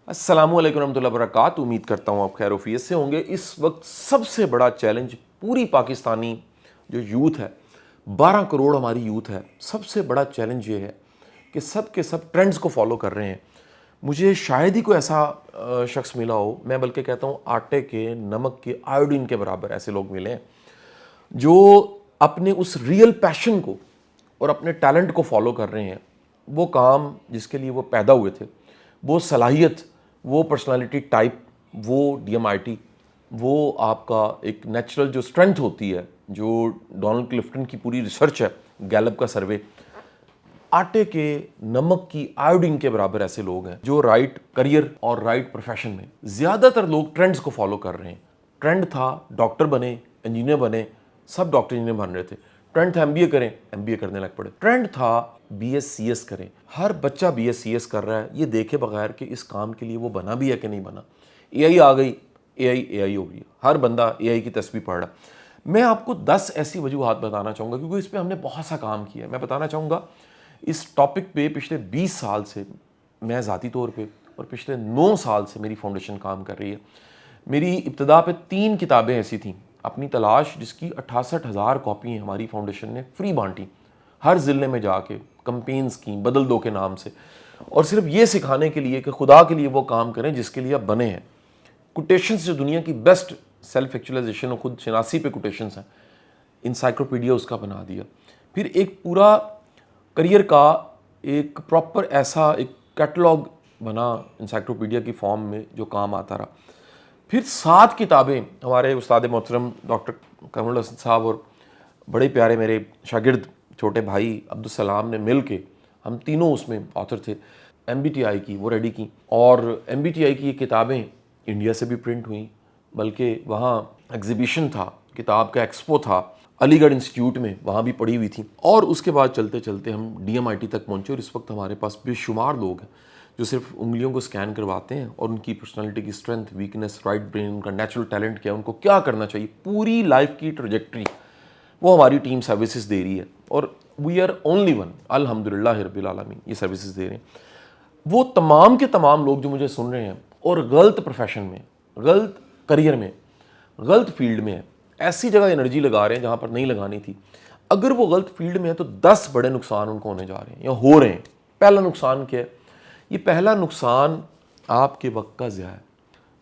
अस्सलामु अलैकुम रहमतुल्लाहि वबरकातुहू। उम्मीद करता हूँ आप खैर वफियत से होंगे। इस वक्त सबसे बड़ा चैलेंज पूरी पाकिस्तानी जो यूथ है, 12 करोड़ हमारी यूथ है, सबसे बड़ा चैलेंज ये है कि सब के सब ट्रेंड्स को फॉलो कर रहे हैं। मुझे शायद ही कोई ऐसा शख्स मिला हो, मैं बल्कि कहता हूँ आटे के, नमक के, आयोडीन के बराबर ऐसे लोग मिले हैं जो अपने उस रियल पैशन को और अपने टैलेंट को फॉलो कर रहे हैं। वो काम जिसके लिए वो पैदा हुए थे, वो सलाहियत, वो पर्सनालिटी टाइप, वो डीएमआईटी, वो आपका एक नेचुरल जो स्ट्रेंथ होती है, जो डोनाल्ड क्लिफ्टन की पूरी रिसर्च है, गैलप का सर्वे, आटे के, नमक की, आयोडीन के बराबर ऐसे लोग हैं जो राइट करियर और राइट प्रोफेशन में ज़्यादातर लोग ट्रेंड्स को फॉलो कर रहे हैं। ट्रेंड था डॉक्टर बने, इंजीनियर बने, सब डॉक्टर इंजीनियर बन रहे थे। ट्रेंड था एमबीए करें, एमबीए करने लग पड़े। ट्रेंड था बीएससीएस करें, हर बच्चा बीएससीएस कर रहा है, ये देखे बगैर कि इस काम के लिए वो बना भी है कि नहीं बना। एआई आ गई, एआई हो गई, हर बंदा एआई की तस्वीर पढ़ रहा। मैं आपको 10 ऐसी वजूहात बताना चाहूँगा क्योंकि इस पर हमने बहुत सा काम किया है। मैं बताना चाहूँगा इस टॉपिक पे पिछले 20 साल से मैं ज़ाती तौर पे और पिछले 9 साल से मेरी फाउंडेशन काम कर रही है। मेरी इब्तदा पे 3 किताबें ऐसी थीं, अपनी तलाश, जिसकी 68,000 कॉपी हमारी फाउंडेशन ने फ्री बांटी, हर ज़िले में जाके कंपेन्स की, बदल दो के नाम से, और सिर्फ ये सिखाने के लिए कि खुदा के लिए वो काम करें जिसके लिए आप बने हैं। कोटेशंस जो दुनिया की बेस्ट सेल्फ एक्चुअलाइजेशन और खुद शनासी पे कोटेशंस हैं, इंसाइक्लोपीडिया उसका बना दिया। फिर एक पूरा करियर का एक प्रॉपर ऐसा एक कैटलॉग बना इंसाइक्लोपीडिया की फॉर्म में जो काम आता रहा। फिर 7 किताबें हमारे उस्ताद मोहतरम डॉक्टर कमरुल हसन साहब और बड़े प्यारे मेरे शागिर्द छोटे भाई अब्दुल सलाम ने मिल के, हम तीनों उसमें ऑथर थे, एमबीटीआई की वो रेडी की। और एमबीटीआई की ये किताबें इंडिया से भी प्रिंट हुई, बल्कि वहाँ एग्जीबिशन था, किताब का एक्सपो था अलीगढ़ इंस्टीट्यूट में, वहाँ भी पड़ी हुई थी। और उसके बाद चलते चलते हम डीएमआईटी तक पहुँचे और इस वक्त हमारे पास बेशुमार लोग हैं जो सिर्फ उंगलियों को स्कैन करवाते हैं और उनकी पर्सनालिटी की स्ट्रेंथ, वीकनेस, राइट ब्रेन, उनका नेचुरल टैलेंट क्या है, उनको क्या करना चाहिए, पूरी लाइफ की ट्रजेक्ट्री वो हमारी टीम सर्विसेज दे रही है। और वी आर ओनली वन, अल्हम्दुलिल्लाह रब्बिल आलमीन, ये सर्विसेज दे रहे हैं। वो तमाम के तमाम लोग जो मुझे सुन रहे हैं और गलत प्रोफेशन में, गलत करियर में, गलत फील्ड में है, ऐसी जगह एनर्जी लगा रहे हैं जहाँ पर नहीं लगानी थी। अगर वो गलत फील्ड में है तो 10 बड़े नुकसान उनको होने जा रहे हैं या हो रहे हैं। पहला नुकसान क्या है? ये पहला नुकसान आपके वक्त का ज़िया है।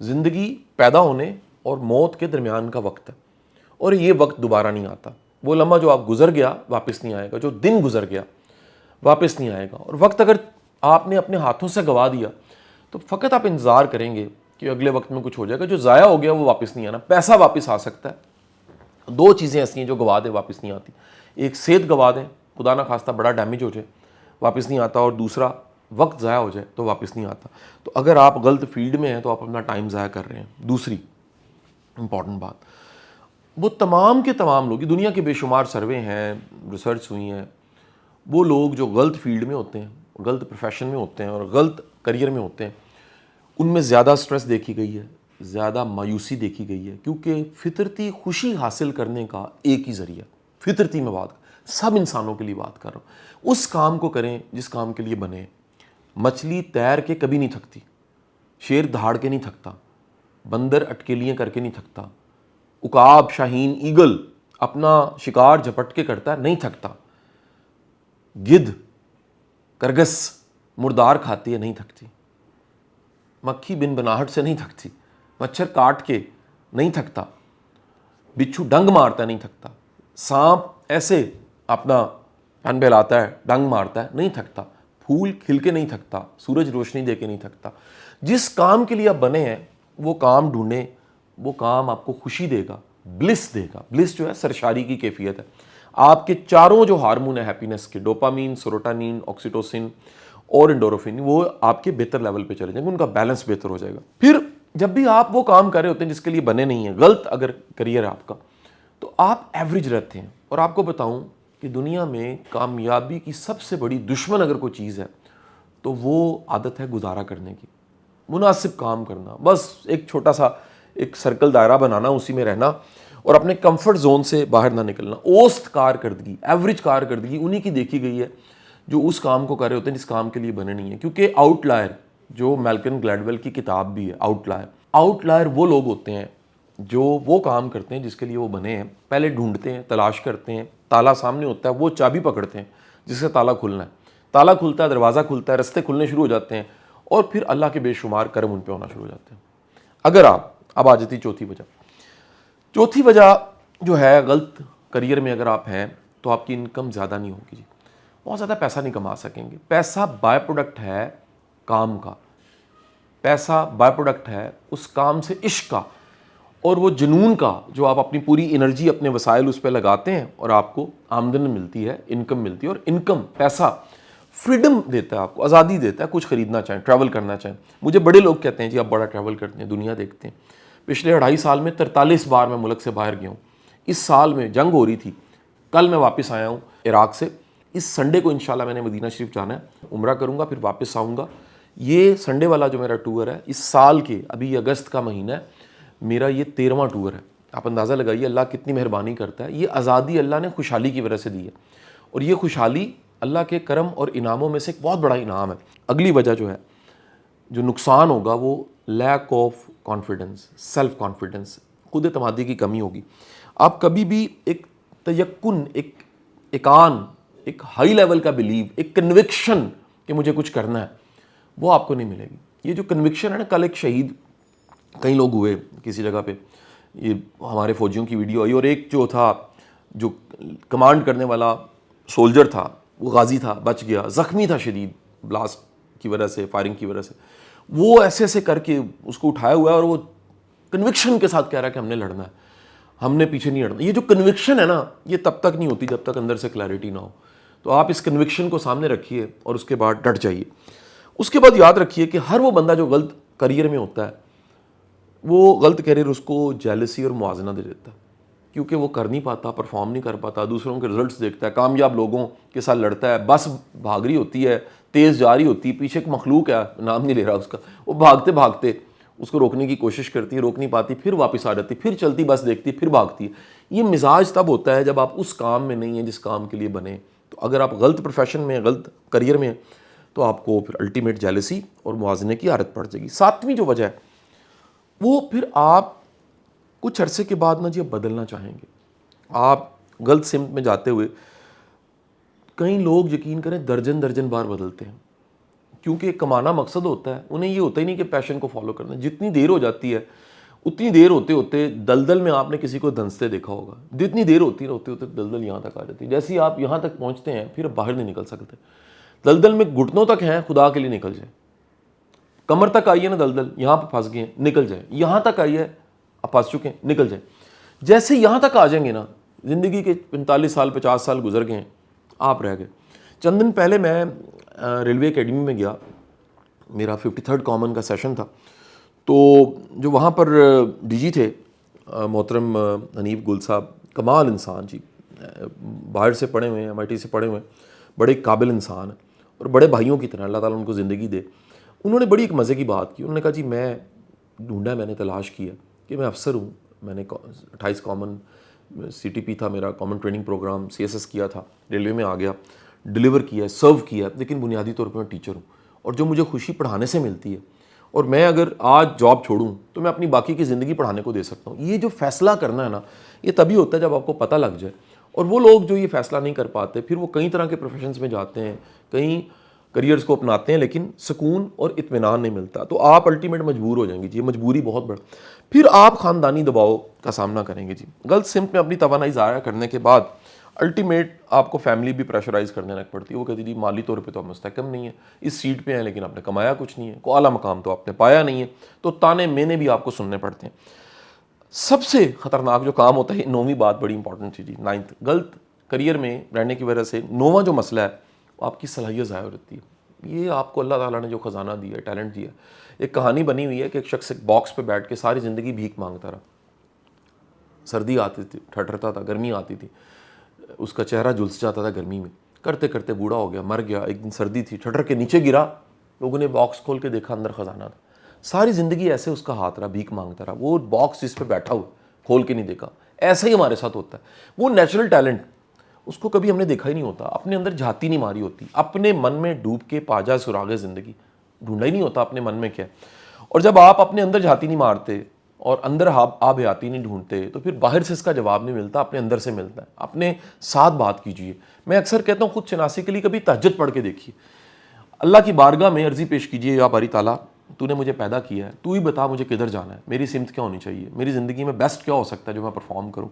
ज़िंदगी पैदा होने और मौत के दरमियान का वक्त है और ये वक्त दोबारा नहीं आता। वो लम्हा जो आप गुजर गया वापस नहीं आएगा, जो दिन गुजर गया वापस नहीं आएगा। और वक्त अगर आपने अपने हाथों से गंवा दिया तो फ़कत आप इंतज़ार करेंगे कि अगले वक्त में कुछ हो जाएगा। जो ज़ाया हो गया वो वापस नहीं आना। पैसा वापस आ सकता है, 2 चीज़ें ऐसी हैं जो गवा दें वापस नहीं आती। एक सेहत गवा दें, खुदा ना खास्ता बड़ा डैमेज हो जाए, वापस नहीं आता, और दूसरा वक्त ज़ाया हो जाए तो वापस नहीं आता। तो अगर आप गलत फील्ड में हैं तो आप अपना टाइम ज़ाया कर रहे हैं। दूसरी इंपॉर्टेंट बात, वो तमाम के तमाम लोग, दुनिया के बेशुमार सर्वे हैं, रिसर्च हुई हैं, वो लोग जो गलत फील्ड में होते हैं, गलत प्रोफेशन में होते हैं और गलत करियर में होते हैं, उनमें ज़्यादा स्ट्रेस देखी गई है, ज़्यादा मायूसी देखी गई है, क्योंकि फितरती खुशी हासिल करने का एक ही ज़रिया, फितरती में बात, सब इंसानों के लिए बात कर रहा हूँ, उस काम को करें जिस काम के लिए बने। मछली तैर के कभी नहीं थकती, शेर दहाड़ के नहीं थकता, बंदर अटकेलियाँ करके नहीं थकता, उकाब, शाहीन, ईगल अपना शिकार झपट के करता है, नहीं थकता, गिद्ध, करगस मुर्दार खाती है, नहीं थकती, मक्खी बिन बनाहट से नहीं थकती, मच्छर काट के नहीं थकता, बिच्छू डंग मारता है, नहीं थकता, सांप ऐसे अपना फन बहलाता है, डंग मारता है, नहीं थकता, फूल खिल के नहीं थकता, सूरज रोशनी दे के नहीं थकता। जिस काम के लिए आप बने हैं वो काम ढूंढें, वो काम आपको खुशी देगा, ब्लिस देगा। ब्लिस जो है सरशारी की कैफियत है। आपके चारों जो हार्मोन है हैप्पीनेस के, डोपामीन, सेरोटोनिन, ऑक्सीटोसिन और एंडोर्फिन, वो आपके बेहतर लेवल पे चले जाएंगे, उनका बैलेंस बेहतर हो जाएगा। फिर जब भी आप वो काम कर रहे होते हैं जिसके लिए बने नहीं है, गलत अगर करियर है आपका, तो आप एवरेज रहते हैं। और आपको बताऊं कि दुनिया में कामयाबी की सबसे बड़ी दुश्मन अगर कोई चीज़ है तो वो आदत है गुजारा करने की, मुनासिब काम करना, बस एक छोटा सा एक सर्कल दायरा बनाना, उसी में रहना और अपने कंफर्ट जोन से बाहर ना निकलना। औसत कारकर्दगी, एवरेज कारकर्दगी उन्हीं की देखी गई है जो उस काम को कर रहे होते हैं जिस काम के लिए बने नहीं है। क्योंकि आउटलायर جو میلکم گلیڈویل کی کتاب بھی ہے آؤٹ لائر. آؤٹ لائر وہ لوگ ہوتے ہیں جو وہ کام کرتے ہیں جس کے لیے وہ بنے ہیں, پہلے ڈھونڈتے ہیں, تلاش کرتے ہیں, تالا سامنے ہوتا ہے, وہ چابی پکڑتے ہیں جس سے تالا کھلنا ہے, تالا کھلتا ہے, دروازہ کھلتا ہے, رستے کھلنے شروع ہو جاتے ہیں, اور پھر اللہ کے بے شمار کرم ان پہ ہونا شروع ہو جاتے ہیں. اگر آپ اب آ جاتی چوتھی وجہ جو ہے غلط کریئر میں اگر آپ ہیں تو آپ کی انکم زیادہ نہیں ہوگی جی, بہت زیادہ پیسہ نہیں کما سکیں گے. پیسہ بائی پروڈکٹ ہے کام کا, پیسہ بائی پروڈکٹ ہے اس کام سے عشق کا اور وہ جنون کا جو آپ اپنی پوری انرجی اپنے وسائل اس پہ لگاتے ہیں اور آپ کو آمدن ملتی ہے, انکم ملتی ہے. اور انکم پیسہ فریڈم دیتا ہے, آپ کو آزادی دیتا ہے, کچھ خریدنا چاہیں, ٹریول کرنا چاہیں. مجھے بڑے لوگ کہتے ہیں جی آپ بڑا ٹریول کرتے ہیں, دنیا دیکھتے ہیں. پچھلے 2.5 سال میں 43 بار میں ملک سے باہر گیا ہوں. اس سال میں جنگ ہو رہی تھی, کل میں واپس آیا ہوں عراق سے. اس سنڈے کو انشاءاللہ میں نے مدینہ شریف جانا ہے, عمرہ کروں گا, پھر واپس آؤں گا. یہ سنڈے والا جو میرا ٹور ہے اس سال کے, ابھی اگست کا مہینہ ہے, میرا یہ 13واں ٹور ہے. آپ اندازہ لگائیے اللہ کتنی مہربانی کرتا ہے. یہ آزادی اللہ نے خوشحالی کی وجہ سے دی ہے, اور یہ خوشحالی اللہ کے کرم اور انعاموں میں سے ایک بہت بڑا انعام ہے. اگلی وجہ جو ہے, جو نقصان ہوگا وہ lack of confidence, self confidence, خود اعتمادی کی کمی ہوگی. آپ کبھی بھی ایک تیقن, ایک ایک ہائی لیول کا بلیو, ایک کنوکشن کہ مجھے کچھ کرنا ہے, وہ آپ کو نہیں ملے گی. یہ جو کنوکشن ہے نا, کل ایک شہید کئی لوگ ہوئے کسی جگہ پہ, یہ ہمارے فوجیوں کی ویڈیو آئی, اور ایک جو تھا جو کمانڈ کرنے والا سولجر تھا وہ غازی تھا, بچ گیا, زخمی تھا شدید بلاسٹ کی وجہ سے, فائرنگ کی وجہ سے. وہ ایسے کر کے اس کو اٹھایا ہوا ہے اور وہ کنوکشن کے ساتھ کہہ رہا ہے کہ ہم نے لڑنا ہے, ہم نے پیچھے نہیں ہٹنا. یہ جو کنوکشن ہے نا, یہ تب تک نہیں ہوتی جب تک اندر سے کلیئرٹی نہ ہو. تو آپ اس کنوکشن کو سامنے رکھیے اور اس کے بعد ڈٹ جائیے. اس کے بعد یاد رکھیے کہ ہر وہ بندہ جو غلط کریئر میں ہوتا ہے, وہ غلط کریئر اس کو جیلسی اور موازنہ دے دیتا ہے, کیونکہ وہ کر نہیں پاتا, پرفارم نہیں کر پاتا, دوسروں کے رزلٹس دیکھتا ہے, کامیاب لوگوں کے ساتھ لڑتا ہے, بس بھاگ رہی ہوتی ہے, تیز جا رہی ہوتی ہے, پیچھے ایک مخلوق ہے, نام نہیں لے رہا اس کا, وہ بھاگتے بھاگتے اس کو روکنے کی کوشش کرتی ہے, روک نہیں پاتی, پھر واپس آ جاتی, پھر چلتی بس دیکھتی, پھر بھاگتی ہے. یہ مزاج تب ہوتا ہے جب آپ اس کام میں نہیں ہیں جس کام کے لیے بنے. تو اگر آپ غلط پروفیشن میں, غلط کریئر میں ہیں, تو آپ کو پھر الٹیمیٹ جیلسی اور موازنے کی عادت پڑ جائے گی. 7ویں جو وجہ ہے وہ پھر آپ کچھ عرصے کے بعد نا جی اب بدلنا چاہیں گے. آپ غلط سمت میں جاتے ہوئے, کئی لوگ یقین کریں درجن بار بدلتے ہیں, کیونکہ کمانا مقصد ہوتا ہے, انہیں یہ ہوتا ہی نہیں کہ پیشن کو فالو کرنا. جتنی دیر ہو جاتی ہے اتنی دیر ہوتے ہوتے دلدل میں آپ نے کسی کو دھنستے دیکھا ہوگا, جتنی دیر ہوتی ہوتے دلدل یہاں تک آ جاتی ہے. جیسے ہی آپ یہاں تک پہنچتے ہیں پھر باہر نہیں نکل سکتے. دلدل میں گھٹنوں تک ہیں, خدا کے لیے نکل جائیں. کمر تک آئیے نا دلدل, یہاں پہ پھنس گئے ہیں, نکل جائیں. یہاں تک آئیے, آپ پھنس چکے ہیں, نکل جائیں. جیسے یہاں تک آ جائیں گے نا, زندگی کے 45 سال 50 سال گزر گئے ہیں, آپ رہ گئے. چند دن پہلے میں ریلوے اکیڈمی میں گیا, میرا 53rd کامن کا سیشن تھا. تو جو وہاں پر ڈی جی تھے محترم حنیف گل صاحب, کمال انسان جی, باہر سے پڑھے ہوئے ہیں, MIT سے پڑھے ہوئے ہیں, بڑے قابل انسان ہیں اور بڑے بھائیوں کی طرح, اللہ تعالیٰ ان کو زندگی دے. انہوں نے بڑی ایک مزے کی بات کی. انہوں نے کہا جی میں ڈھونڈا, میں نے تلاش کیا کہ میں افسر ہوں, میں نے 28 کامن CTP تھا میرا, کامن ٹریننگ پروگرام CSS کیا تھا, ریلوے میں آ گیا, ڈیلیور کیا, سرو کیا, لیکن بنیادی طور پہ میں ٹیچر ہوں. اور جو مجھے خوشی پڑھانے سے ملتی ہے, اور میں اگر آج جاب چھوڑوں تو میں اپنی باقی کی زندگی پڑھانے کو دے سکتا ہوں. یہ جو فیصلہ کرنا ہے نا, یہ تبھی ہوتا ہے جب آپ کو پتہ لگ جائے. اور وہ لوگ جو یہ فیصلہ نہیں کر پاتے, پھر وہ کئی طرح کے پروفیشنز میں جاتے ہیں, کئی کریئرز کو اپناتے ہیں, لیکن سکون اور اطمینان نہیں ملتا. تو آپ الٹیمیٹ مجبور ہو جائیں گے جی, یہ مجبوری بہت بڑا. پھر آپ خاندانی دباؤ کا سامنا کریں گے جی. غلط سمت میں اپنی توانائی ضائع کرنے کے بعد الٹیمیٹ آپ کو فیملی بھی پریشرائز کرنے لگ پڑتی ہے. وہ کہتی جی مالی طور پہ تو آپ مستحکم نہیں ہے, اس سیٹ پہ ہیں لیکن آپ نے کمایا کچھ نہیں ہے, کوئی اعلیٰ مقام تو آپ نے پایا نہیں ہے. تو تانے مینے بھی آپ کو سننے پڑتے ہیں. سب سے خطرناک جو کام ہوتا ہے, 9ویں بات بڑی امپورٹنٹ تھی جی, 9th, غلط کریئر میں رہنے کی وجہ سے 9واں جو مسئلہ ہے وہ آپ کی صلاحیت ضائع ہو جاتی ہے. یہ آپ کو اللہ تعالیٰ نے جو خزانہ دیا ہے, ٹیلنٹ دیا ہے. ایک کہانی بنی ہوئی ہے کہ ایک شخص ایک باکس پہ بیٹھ کے ساری زندگی بھیک مانگتا رہا. سردی آتی تھی, ٹھٹرتا تھا, گرمی آتی تھی, اس کا چہرہ جھلس جاتا تھا گرمی میں. کرتے کرتے بوڑھا ہو گیا, مر گیا. ایک دن سردی تھی, ٹھٹر کے نیچے گرا, لوگوں نے باکس کھول کے دیکھا, اندر خزانہ تھا. ساری زندگی ایسے اس کا ہاتھ رہا, بھیک مانگتا رہا. وہ باکس جس پہ بیٹھا ہوا کھول کے نہیں دیکھا. ایسا ہی ہمارے ساتھ ہوتا ہے. وہ نیچرل ٹیلنٹ اس کو کبھی ہم نے دیکھا ہی نہیں ہوتا, اپنے اندر جھاتی نہیں ماری ہوتی, اپنے من میں ڈوب کے پا جائے سراغ زندگی, ढूंढा ही नहीं होता अपने मन में क्या है। और जब आप अपने अंदर झाती नहीं मारते और अंदर आप हयाती नहीं ढूंढते तो फिर बाहर से इसका जवाब नहीं मिलता, अपने अंदर से मिलता है। अपने साथ बात कीजिए। मैं अक्सर कहता हूँ खुद शनासी के लिए कभी तहज्जुद पढ़ के देखिए, अल्लाह की बारगाह में अर्जी पेश कीजिए, या बारी ताला तूने मुझे पैदा किया है, तू ही बता मुझे किधर जाना है, मेरी सिमत क्या होनी चाहिए, मेरी ज़िंदगी में बेस्ट क्या हो सकता है जो मैं परफॉर्म करूँ।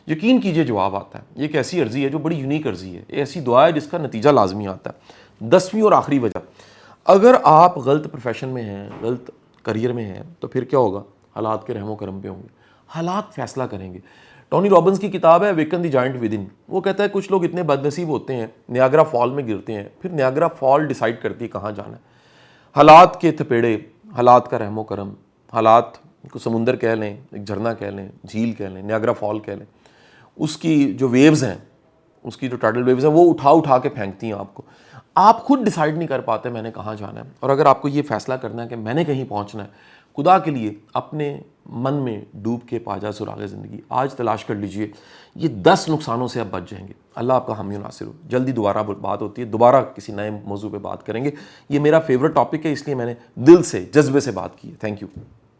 यकीन कीजिए जवाब आता है। ये एक ऐसी अर्जी है जो बड़ी यूनिक अर्जी है, ये ऐसी दुआ है जिसका नतीजा लाजमी आता है। 10वीं और आखिरी वजह, अगर आप गलत प्रोफेशन में हैं, गलत करियर में हैं, तो फिर क्या होगा, हालात के रहमो करम पे होंगे, हालात फैसला करेंगे। टोनी रॉबिन्स की किताब है woken the giant with in, वो कहता है कुछ लोग इतने बदनसीब होते हैं, नियाग्रा फॉल में गिरते हैं, फिर नियाग्रा फॉल डिसाइड करती है कहाँ जाना है। हालात के थपेड़े, हालात का रहमो करम, हालात को समुंदर कह लें, एक झरना कह लें, झील कह लें, नियाग्रा फॉल कह लें, उसकी जो वेव्स हैं, उसकी जो टाइडल वेव्स हैं, वो उठा उठा के फेंकती हैं आपको। आप खुद डिसाइड नहीं कर पाते मैंने कहाँ जाना है। और अगर आपको ये फैसला करना है कि मैंने कहीं पहुँचना है, खुदा के लिए अपने मन में डूब के पा जा सुराग़े ज़िंदगी, आज तलाश कर लीजिए। ये 10 नुकसानों से आप बच जाएंगे। अल्लाह आपका हामी नासिर हो। जल्दी दोबारा बात होती है, दोबारा किसी नए मौजू पे बात करेंगे। ये मेरा फेवरेट टॉपिक है, इसलिए मैंने दिल से, जज्बे से बात की है। Thank you.